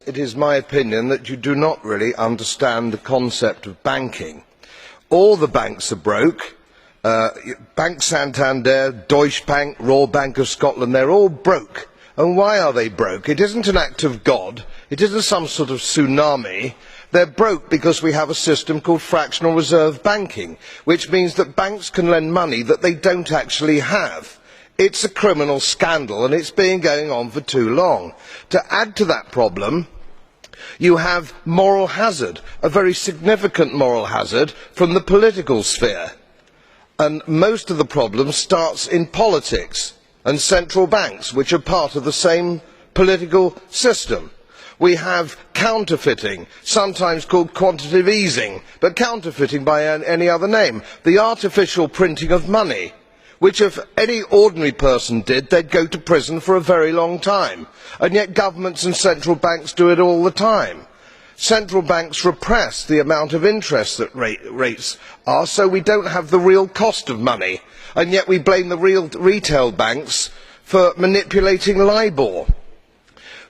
It is my opinion that you do not really understand the concept of banking. All the banks are broke. Bank Santander, Deutsche Bank, Royal Bank of Scotland, they're all broke. And why are they broke? It isn't an act of God. It isn't some sort of tsunami. They're broke because we have a system called fractional reserve banking, which means that banks can lend money that they don't actually have. It's a criminal scandal, and it's been going on for too long. To add to that problem, you have moral hazard, a very significant moral hazard from the political sphere. And most of the problem starts in politics and central banks, which are part of the same political system. We have counterfeiting, sometimes called quantitative easing, but counterfeiting by any other name. The artificial printing of money, which if any ordinary person did, they'd go to prison for a very long time. And yet governments and central banks do it all the time. Central banks repress the amount of interest that rates are, so we don't have the real cost of money. And yet we blame the real retail banks for manipulating LIBOR.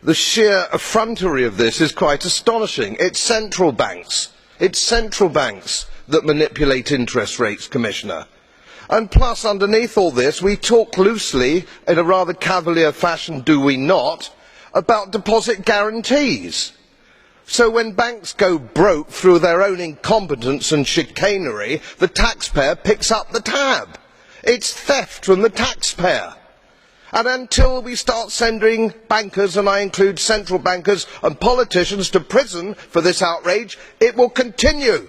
The sheer effrontery of this is quite astonishing. It's central banks that manipulate interest rates, Commissioner. And plus, underneath all this, we talk loosely, in a rather cavalier fashion, do we not, about deposit guarantees. So when banks go broke through their own incompetence and chicanery, the taxpayer picks up the tab. It's theft from the taxpayer. And until we start sending bankers, and I include central bankers and politicians, to prison for this outrage, it will continue.